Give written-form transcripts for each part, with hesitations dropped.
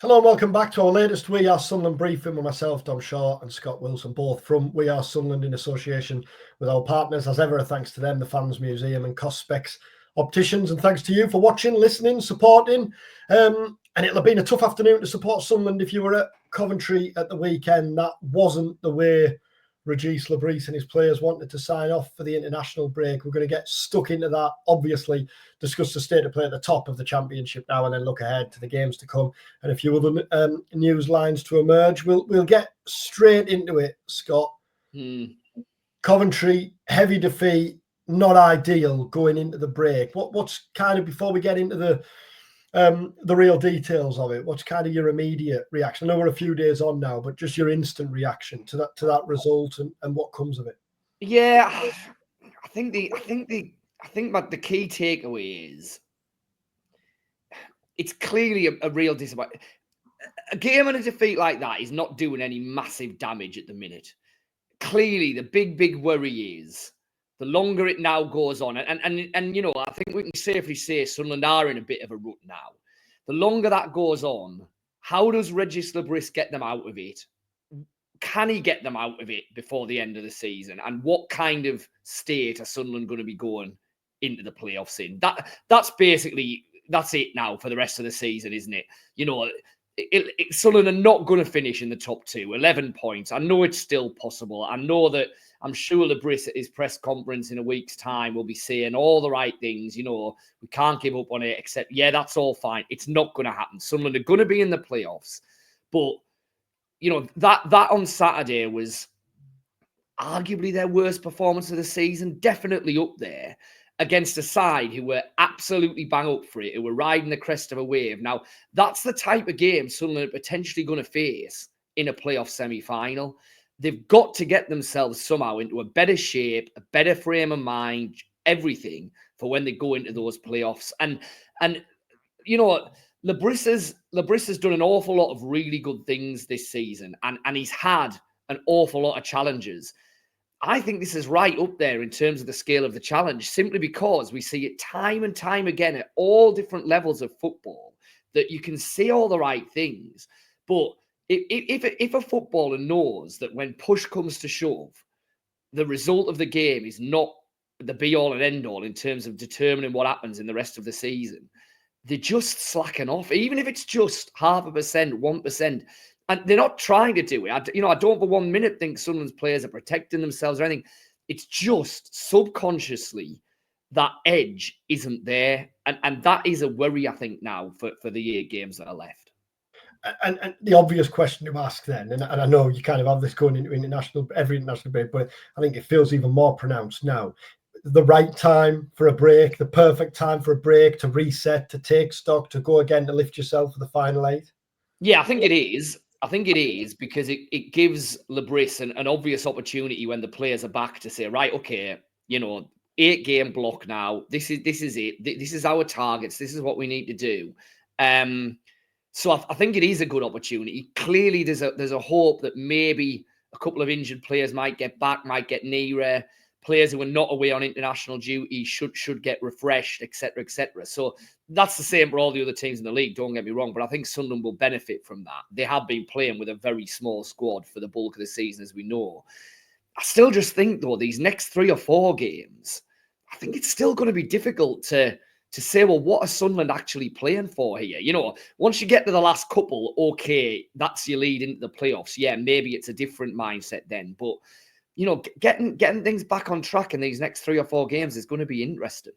Hello and welcome back to our latest We Are Sunderland briefing with myself, Dom Shaw, and Scott Wilson, both from We Are Sunderland in association with our partners. As ever, thanks to them, the Fans Museum and Cost Specs Opticians. And thanks to you for watching, listening, supporting. And it'll have been a tough afternoon to support Sunderland if you were at Coventry at the weekend. That wasn't the way Regis Le Bris and his players wanted to sign off for the international break. We're going to get stuck into that, obviously, discuss the state of play at the top of the championship now, and then look ahead to the games to come and a few other news lines to emerge. We'll get straight into it, Scott. Coventry, heavy defeat, not ideal going into the break. What's kind of, before we get into the real details of it, what's kind of your immediate reaction? I know we're a few days on now, but just your instant reaction to that result and what comes of it. Yeah, I think the key takeaway is it's clearly a real disappointment. A game and a defeat like that is not doing any massive damage at the minute. Clearly, the big worry is the longer it now goes on, and you know, I think we can safely say Sunderland are in a bit of a rut now. The longer that goes on, how does Regis Le Bris get them out of it? Can he get them out of it before the end of the season? And what kind of state are Sunderland going to be going into the playoffs in? That's it now for the rest of the season, isn't it? You know, Sunderland are not going to finish in the top two. 11 points. I know it's still possible. I know that I'm sure Le Bris at his press conference in a week's time will be saying all the right things. You know, we can't give up on it, except, yeah, that's all fine. It's not going to happen. Sunderland are going to be in the playoffs. But, you know, that on Saturday was arguably their worst performance of the season, definitely up there, against a side who were absolutely bang up for it, who were riding the crest of a wave. Now, that's the type of game Sunderland are potentially going to face in a playoff semi-final. They've got to get themselves somehow into a better shape, a better frame of mind, everything for when they go into those playoffs. And you know, Le Bris has done an awful lot of really good things this season, and he's had an awful lot of challenges. I think this is right up there in terms of the scale of the challenge, simply because we see it time and time again at all different levels of football, that you can say all the right things, but if a footballer knows that when push comes to shove, the result of the game is not the be-all and end-all in terms of determining what happens in the rest of the season, they just slacken off, even if it's just 0.5%, 1%. And they're not trying to do it. I don't for 1 minute think Sunderland's players are protecting themselves or anything. It's just subconsciously that edge isn't there. And that is a worry, I think, now for the 8 games that are left. And the obvious question to ask then, and I know you kind of have this going into every international break, but I think it feels even more pronounced now. The right time for a break, the perfect time for a break, to reset, to take stock, to go again, to lift yourself for the final 8. Yeah, I think it is. I think it is, because it gives Le Bris an obvious opportunity when the players are back to say, right, okay, you know, 8-game block now. This is it. This is our targets. This is what we need to do. So I think it is a good opportunity. Clearly, there's a hope that maybe a couple of injured players might get back, might get nearer. Players who are not away on international duty should get refreshed, etc., etc. So that's the same for all the other teams in the league, don't get me wrong, but I think Sunderland will benefit from that. They have been playing with a very small squad for the bulk of the season, as we know. I still just think, though, these next 3 or 4 games, I think it's still going to be difficult to say, well, what are Sunderland actually playing for here? You know, once you get to the last couple, okay, that's your lead into the playoffs. Yeah, maybe it's a different mindset then, but you know, getting things back on track in these next 3 or 4 games is going to be interesting.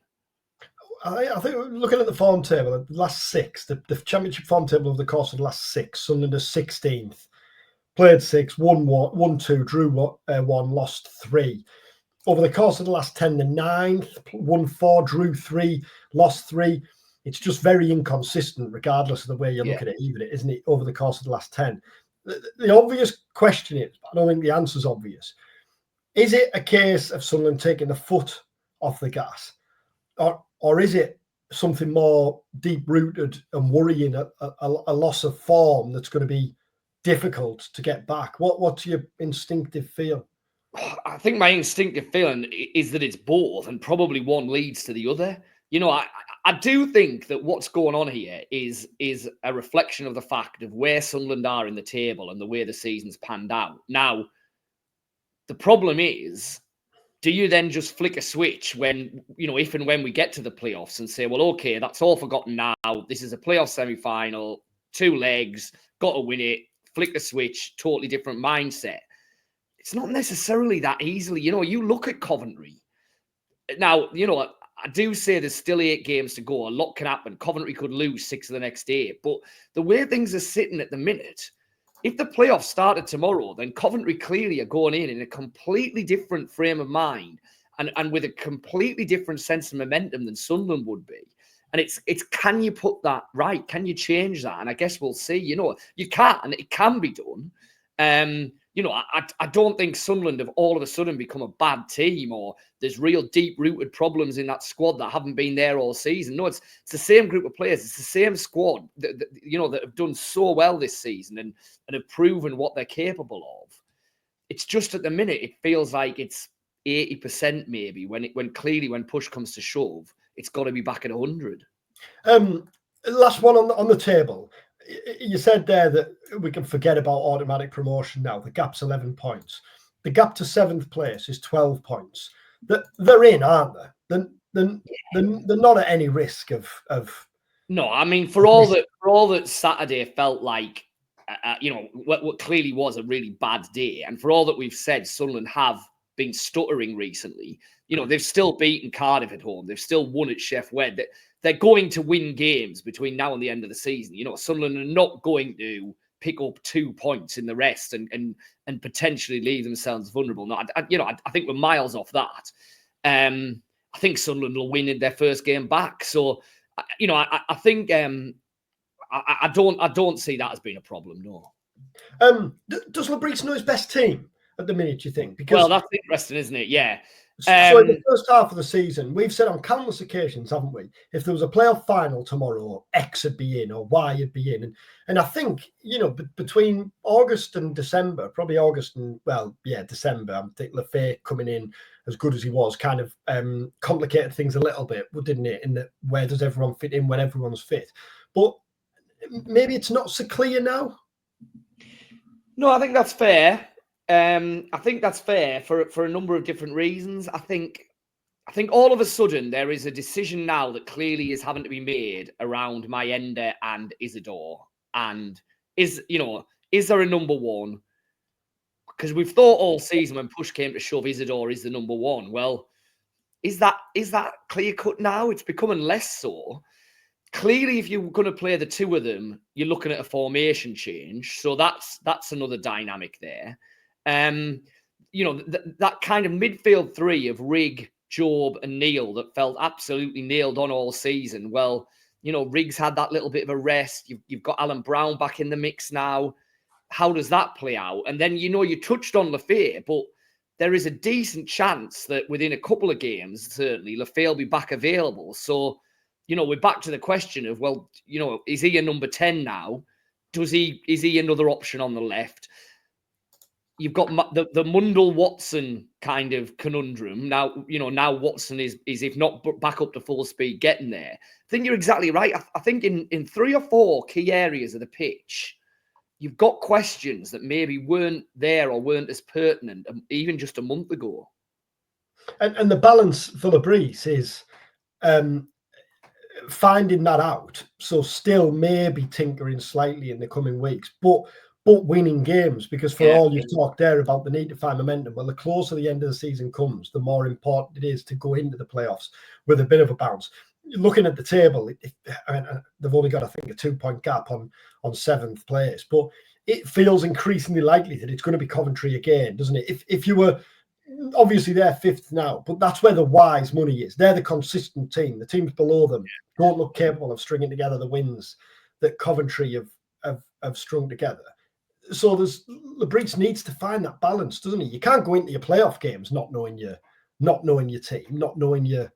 I think looking at the form table, the last 6, the championship form table over the course of the last 6, Sunderland is 16th, played 6, won 2, drew 1, lost 3. Over the course of the last 10, the 9th, won 4, drew 3, lost 3. It's just very inconsistent, regardless of the way you look at it, even, isn't it, over the course of the last 10. The obvious question is, I don't think the answer's obvious. Is it a case of Sunderland taking the foot off the gas? Or is it something more deep-rooted and worrying, a loss of form that's going to be difficult to get back? What's your instinctive feel? I think my instinctive feeling is that it's both, and probably one leads to the other. You know, I do think that what's going on here is a reflection of the fact of where Sunderland are in the table and the way the season's panned out. Now, the problem is, do you then just flick a switch when, if and when we get to the playoffs and say, well, okay, that's all forgotten now. This is a playoff semi-final, 2 legs, got to win it, flick the switch, totally different mindset. It's not necessarily that easily. You look at Coventry. Now, I do say there's still 8 games to go. A lot can happen. Coventry could lose 6 of the next 8. But the way things are sitting at the minute, if the playoffs started tomorrow, then Coventry clearly are going in a completely different frame of mind and with a completely different sense of momentum than Sunderland would be. And it's can you put that right? Can you change that? And I guess we'll see. You can, and it can be done. I don't think Sunderland have all of a sudden become a bad team, or there's real deep-rooted problems in that squad that haven't been there all season. No, it's the same group of players. It's the same squad that have done so well this season and have proven what they're capable of. It's just at the minute it feels like it's 80% maybe when clearly when push comes to shove, it's got to be back at 100. Last one on the table. You said there that we can forget about automatic promotion now. The gap's 11 points. The gap to 7th place is 12 points. They're in, aren't they? They're not at any risk of. No, I mean, for all that Saturday felt like, what clearly was a really bad day, and for all that we've said, Sunderland have been stuttering recently. They've still beaten Cardiff at home. They've still won at Sheff Wed. They're going to win games between now and the end of the season. Sunderland are not going to pick up 2 points in the rest and potentially leave themselves vulnerable. No, I think we're miles off that. I think Sunderland will win in their first game back. So, I think I don't see that as being a problem. No. Does Le Bris know his best team at the minute? You think? Because that's interesting, isn't it? Yeah. So in the first half of the season, we've said on countless occasions, haven't we? If there was a playoff final tomorrow, X would be in or Y would be in. And I think, between August and December, probably August and, December, I think Lefay coming in as good as he was kind of complicated things a little bit, didn't it? In that, where does everyone fit in when everyone's fit? But maybe it's not so clear now. No, I think that's fair. I think that's fair for a number of different reasons. I think all of a sudden there is a decision now that clearly is having to be made around Mayenda and Isidore. And is there a number one? Because we've thought all season when push came to shove, Isidore is the number one. Well, is that clear cut now? It's becoming less so. Clearly, if you're going to play the two of them, you're looking at a formation change. So that's another dynamic there. That kind of midfield three of Rig, Job, and Neil that felt absolutely nailed on all season. Well, Rig's had that little bit of a rest. You've got Alan Brown back in the mix now. How does that play out? And then, you touched on Lefay, but there is a decent chance that within a couple of games, certainly, Lefay will be back available. So, we're back to the question of, well, is he a number 10 now? Is he another option on the left? You've got the Mundell-Watson kind of conundrum. Now, now Watson is if not back up to full speed, getting there. I think you're exactly right. I think in 3 or 4 key areas of the pitch, you've got questions that maybe weren't there or weren't as pertinent even just a month ago. And the balance for Le Bris is finding that out. So still maybe tinkering slightly in the coming weeks, but winning games, because for all you've talked there about the need to find momentum, well, the closer the end of the season comes, the more important it is to go into the playoffs with a bit of a bounce. Looking at the table, they've only got, I think, a 2-point gap on 7th place, but it feels increasingly likely that it's going to be Coventry again, doesn't it? If you were, obviously they're 5th now, but that's where the wise money is. They're the consistent team. The teams below them don't look capable of stringing together the wins that Coventry have strung together. So Le Bris needs to find that balance, doesn't he? You can't go into your playoff games not knowing your team, not knowing your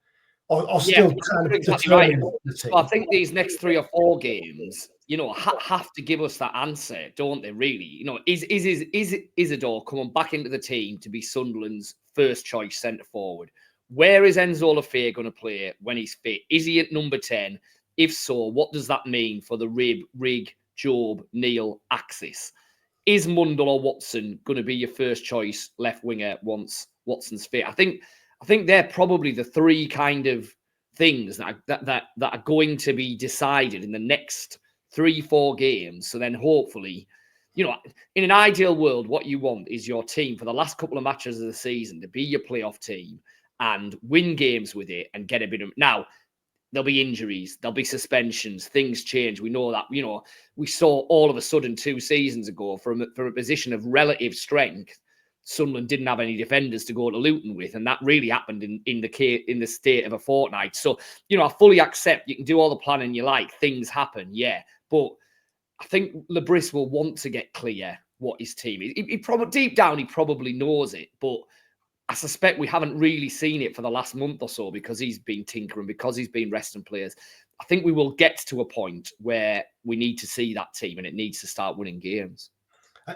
still kind of exactly right. So I think these next 3 or 4 games, have to give us that answer, don't they? Really, is Isidore coming back into the team to be Sunderland's first choice centre forward? Where is Enzo Lafay going to play when he's fit? Is he at number 10? If so, what does that mean for the Rig, Job, Neil axis? Is Mundell or Watson going to be your first choice left winger once Watson's fit? I think they're probably the three kind of things that are going to be decided in the next 3-4 games. So then hopefully, in an ideal world, what you want is your team for the last couple of matches of the season to be your playoff team and win games with it and get a bit of... Now, there'll be injuries, there'll be suspensions, things change. We know that, we saw all of a sudden 2 seasons ago from a position of relative strength, Sunderland didn't have any defenders to go to Luton with, and that really happened in the state of a fortnight. So, I fully accept you can do all the planning you like, things happen, yeah. But I think Le Bris will want to get clear what his team is. He probably, deep down, he probably knows it, but I suspect we haven't really seen it for the last month or so because he's been tinkering, because he's been resting players. I think we will get to a point where we need to see that team and it needs to start winning games.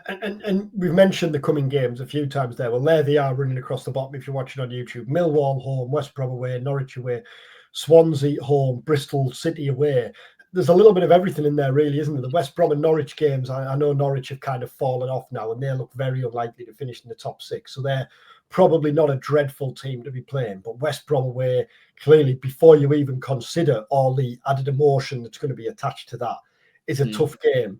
And we've mentioned the coming games a few times there. Well, there they are running across the bottom if you're watching on YouTube. Millwall home, West Brom away, Norwich away, Swansea home, Bristol City away. There's a little bit of everything in there, really, isn't there? The West Brom and Norwich games, I know Norwich have kind of fallen off now and they look very unlikely to finish in the top 6. So they're probably not a dreadful team to be playing. But West Brom away, clearly, before you even consider all the added emotion that's going to be attached to that, is a tough game.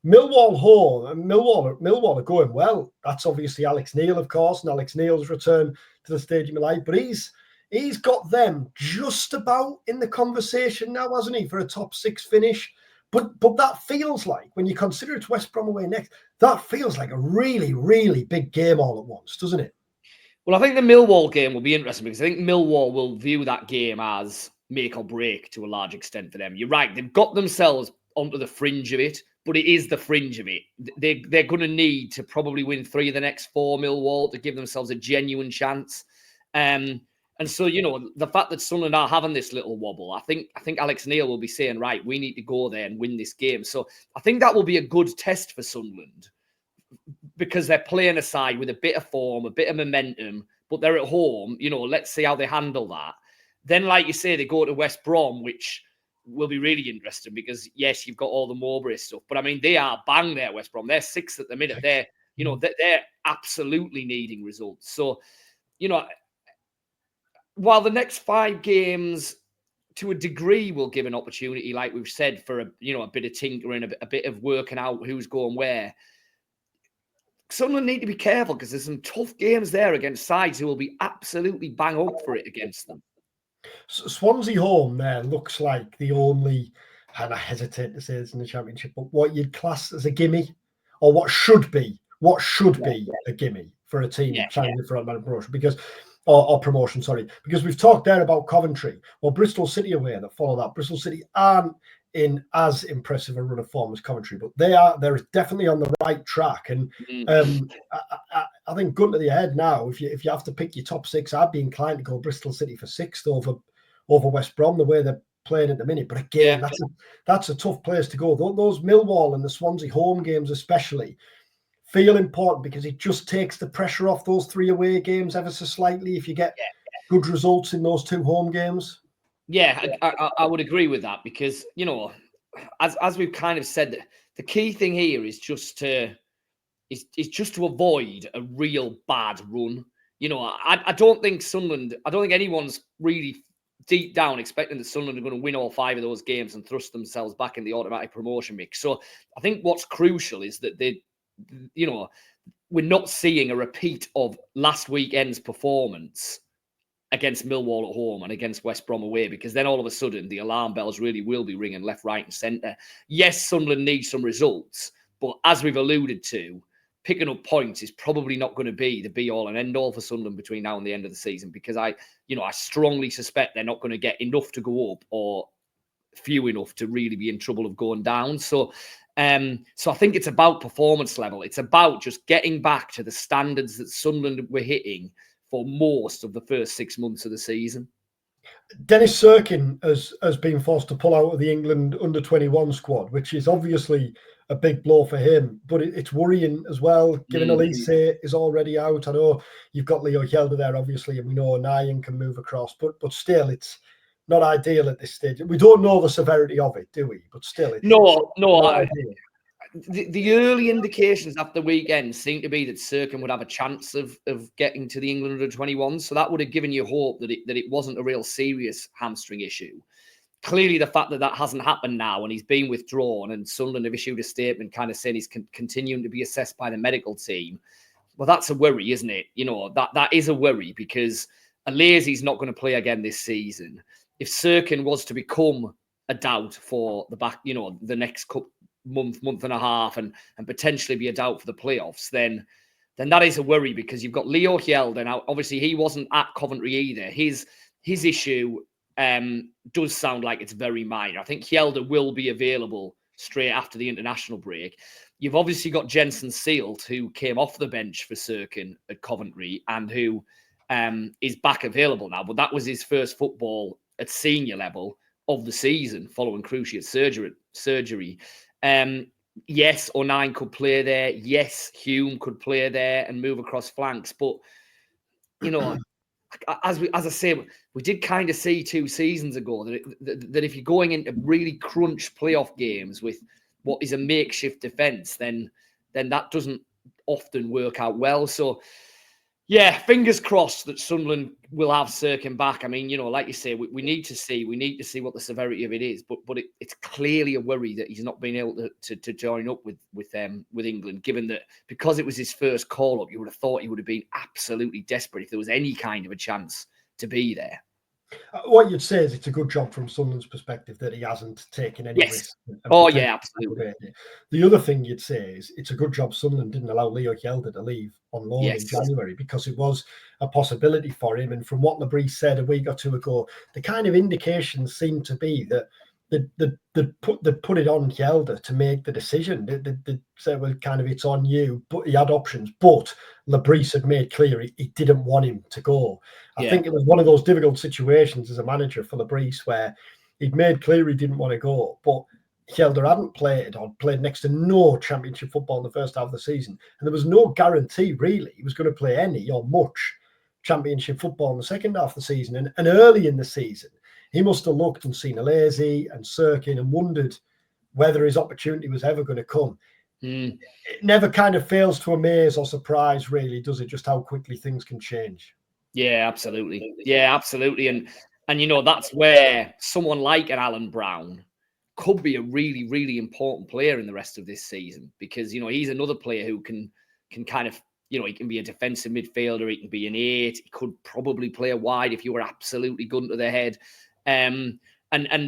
Millwall home, and Millwall are going well. That's obviously Alex Neil, of course, and Alex Neil's return to the Stadium of Light. But he's got them just about in the conversation now, hasn't he, for a top 6 finish? But that feels like, when you consider it's West Brom away next, that feels like a really, really big game all at once, doesn't it? Well, I think the Millwall game will be interesting because I think Millwall will view that game as make or break to a large extent for them. You're right. They've got themselves onto the fringe of it, but it is the fringe of it. They're going to need to probably win 3 of the next 4, Millwall, to give themselves a genuine chance. And so, the fact that Sunderland are having this little wobble, I think Alex Neil will be saying, right, we need to go there and win this game. So I think that will be a good test for Sunderland because they're playing a side with a bit of form, a bit of momentum, but they're at home. Let's see how they handle that. Then, like you say, they go to West Brom, which will be really interesting because, yes, you've got all the Mowbray stuff, but I mean, they are bang there, West Brom. They're 6th at the minute. They're absolutely needing results. So, while the next 5 games, to a degree, will give an opportunity, like we've said, for a bit of tinkering, a bit of working out who's going where. Sunderland need to be careful because there's some tough games there against sides who will be absolutely bang up for it against them. Swansea home there looks like the only, and I hesitate to say this in the Championship, but what you'd class as a gimme, or what should be a gimme for a team challenging for automatic promotion, because or promotion, sorry, because we've talked there about Coventry or Bristol City away that follow that. Bristol City aren't in as impressive a run of form as Coventry, but they're definitely on the right track. And I think gun to the head now, if you have to pick your top 6, I'd be inclined to go Bristol City for 6th over West Brom, the way they're playing at the minute. But again, that's a tough place to go. Those Millwall and the Swansea home games especially feel important because it just takes the pressure off those 3 away games ever so slightly if you get good results in those 2 home games. Yeah, I would agree with that because, as we've kind of said, the key thing here is just to avoid a real bad run. I don't think anyone's really deep down expecting that Sunderland are going to win all 5 of those games and thrust themselves back in the automatic promotion mix. So I think what's crucial is that we're not seeing a repeat of last weekend's performance against Millwall at home and against West Brom away, because then all of a sudden the alarm bells really will be ringing left, right and centre. Yes, Sunderland needs some results, but as we've alluded to, picking up points is probably not going to be the be-all and end-all for Sunderland between now and the end of the season, because I strongly suspect they're not going to get enough to go up or few enough to really be in trouble of going down. So I think it's about performance level. It's about just getting back to the standards that Sunderland were hitting for most of the first 6 months of the season. Dennis Sirkin has been forced to pull out of the England under-21 squad, which is obviously a big blow for him. But it's worrying as well, given Elise is already out. I know you've got Leo Hjelde there, obviously, and we know Nyan can move across, but still, it's not ideal at this stage. We don't know the severity of it, do we? But still, it's not ideal. The early indications after the weekend seem to be that Sirkin would have a chance of getting to the England under-21. So that would have given you hope that it wasn't a real serious hamstring issue. Clearly, the fact that hasn't happened now and he's been withdrawn and Sunderland have issued a statement kind of saying he's continuing to be assessed by the medical team. Well, that's a worry, isn't it? That is a worry because Alazy's not going to play again this season. If Sirkin was to become a doubt for the back, the next month and a half and potentially be a doubt for the playoffs, then that is a worry because you've got Leo Hjelde. Now, obviously, he wasn't at Coventry either. His issue does sound like it's very minor. I think Hjelde will be available straight after the international break. You've obviously got Jensen Seelt, who came off the bench for Sirkin at Coventry and who is back available now. But that was his first football at senior level of the season following cruciate surgery. Yes, O'Nien could play there. Yes, Hume could play there and move across flanks. But, as I say, we did kind of see 2 seasons ago that if you're going into really crunch playoff games with what is a makeshift defence, then that doesn't often work out well. So, yeah, fingers crossed that Sunderland will have Sirkin back. I mean, like you say, we need to see what the severity of it is. But it's clearly a worry that he's not been able to join up with England, given that because it was his first call up, you would have thought he would have been absolutely desperate if there was any kind of a chance to be there. What you'd say is it's a good job from Sunderland's perspective that he hasn't taken any risk. Yeah, absolutely. The other thing you'd say is it's a good job Sunderland didn't allow Leo Hjelde to leave on loan in January because it was a possibility for him. And from what Le Bris said a week or two ago, the kind of indications seem to be that they put it on Hjelde to make the decision. They said, well, kind of it's on you, but he had options. But Le Bris had made clear he didn't want him to go. I think it was one of those difficult situations as a manager for Le Bris where he'd made clear he didn't want to go, but Hjelde hadn't played next to no championship football in the first half of the season. And there was no guarantee, really, he was going to play any or much championship football in the second half of the season. And early in the season, he must have looked and seen Alazy and Sirkin and wondered whether his opportunity was ever going to come. It never kind of fails to amaze or surprise, really, does it? Just how quickly things can change. Yeah, absolutely. Yeah, absolutely. And that's where someone like an Alan Brown could be a really, really important player in the rest of this season because, he's another player who can kind of, he can be a defensive midfielder. He can be an 8. He could probably play a wide if you were absolutely gun to the head. And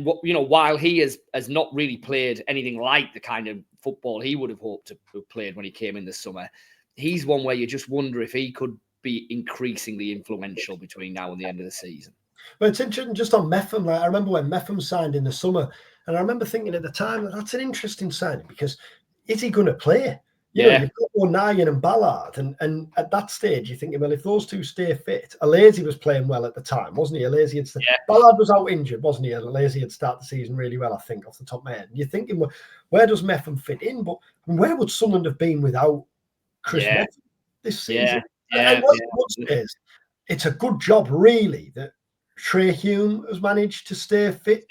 while he has not really played anything like the kind of football he would have hoped to have played when he came in this summer, he's one where you just wonder if he could be increasingly influential between now and the end of the season. Well, it's interesting just on Mepham. I remember when Mepham signed in the summer, and I remember thinking at the time that's an interesting signing because is he going to play? You've got O'Nien and Ballard, and at that stage you're thinking, well, if those two stay fit, Alazy was playing well at the time, wasn't he? Ballard was out injured, wasn't he? Alazy had started the season really well, I think, off the top of my head. And you're thinking, well, where does Mepham fit in? But where would Sunderland have been without Chris Mepham this season? It's a good job, really, that Trey Hume has managed to stay fit.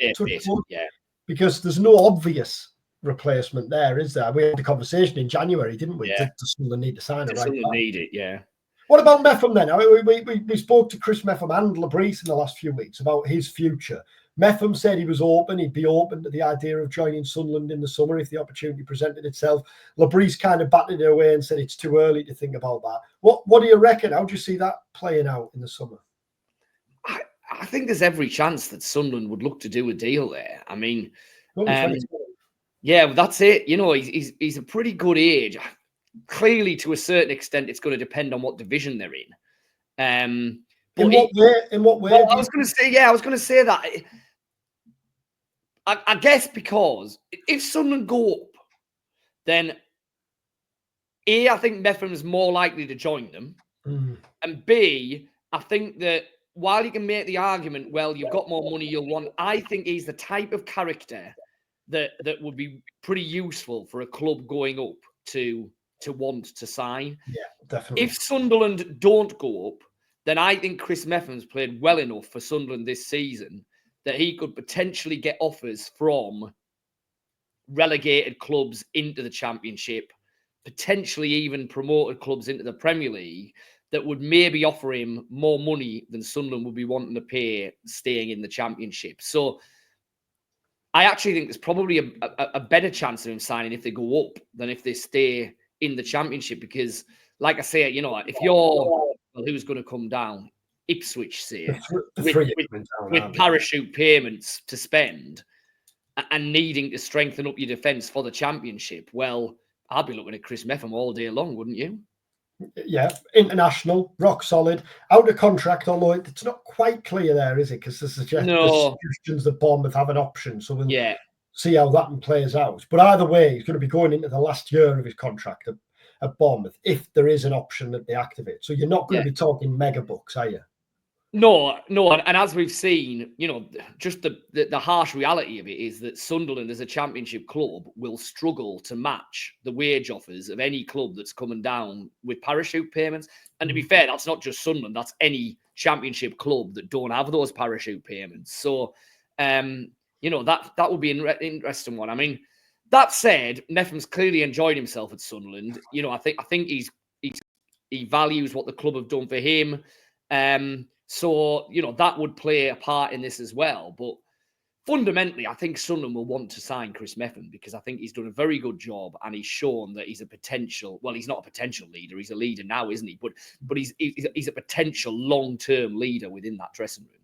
Because there's no obvious replacement there, is there? We had the conversation in January, didn't we? Does Sunderland need to sign it? Need it, yeah. What about Mepham then? We spoke to Chris Mepham and Le Bris in the last few weeks about his future. Mepham said he'd be open to the idea of joining Sunderland in the summer if the opportunity presented itself. Le Bris kind of batted it away and said it's too early to think about that. What do you reckon? How do you see that playing out in the summer? I think there's every chance that Sunderland would look to do a deal there. I mean, that's it. He's a pretty good age. Clearly, to a certain extent, it's going to depend on what division they're in. In what way? Well, I was going to say that. I guess because if Sunderland go up, then A, I think Mepham is more likely to join them. And B, I think that while you can make the argument, well, you've got more money, you'll want, I think he's the type of character that would be pretty useful for a club going up to want to sign. Yeah, definitely. If Sunderland don't go up, then I think Chris Mepham's played well enough for Sunderland this season that he could potentially get offers from relegated clubs into the Championship, potentially even promoted clubs into the Premier League, that would maybe offer him more money than Sunderland would be wanting to pay staying in the Championship. So I actually think there's probably a better chance of him signing if they go up than if they stay in the Championship. Because, like I say, if you're, well, who's going to come down? Ipswich, say, with parachute payments to spend and needing to strengthen up your defence for the Championship. Well, I'd be looking at Chris Mepham all day long, wouldn't you? Yeah, international, rock solid, out of contract, although it's not quite clear there, is it? Because there's suggestions that Bournemouth have an option. So we'll see how that one plays out. But either way, he's going to be going into the last year of his contract at Bournemouth if there is an option that they activate. So you're not going to be talking mega bucks, are you? No. And as we've seen, just the harsh reality of it is that Sunderland as a Championship club will struggle to match the wage offers of any club that's coming down with parachute payments. And to be fair, that's not just Sunderland, that's any Championship club that don't have those parachute payments. So, that would be an interesting one. I mean, that said, Mepham's clearly enjoyed himself at Sunderland. I think he values what the club have done for him. So, that would play a part in this as well. But fundamentally, I think Sunderland will want to sign Chris Mepham because I think he's done a very good job and he's shown that he's a potential, well, he's not a potential leader. He's a leader now, isn't he? But he's a potential long-term leader within that dressing room.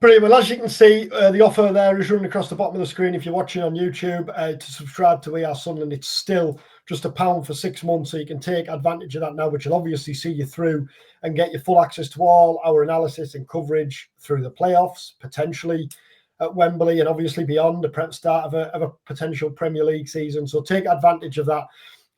Brilliant. Well, as you can see, the offer there is running across the bottom of the screen. If you're watching on YouTube, to subscribe to We Are Sunderland, it's still just £1 for 6 months. So you can take advantage of that now, which will obviously see you through and get your full access to all our analysis and coverage through the playoffs, potentially at Wembley, and obviously beyond the start of a potential Premier League season. So take advantage of that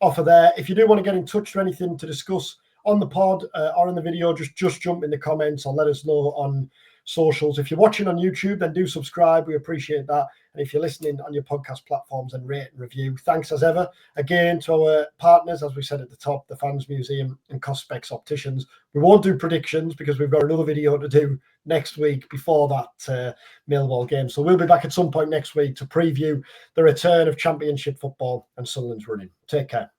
offer there. If you do want to get in touch or anything to discuss on the pod or in the video, just jump in the comments or let us know on socials. If you're watching on YouTube, then do subscribe. We appreciate that. And if you're listening on your podcast platforms, then rate and review. Thanks as ever again to our partners, as we said at the top, the Fans Museum and Cospex Opticians. We won't do predictions because we've got another video to do next week before that Millwall game. So we'll be back at some point next week to preview the return of Championship football and Sunderland's running. Take care.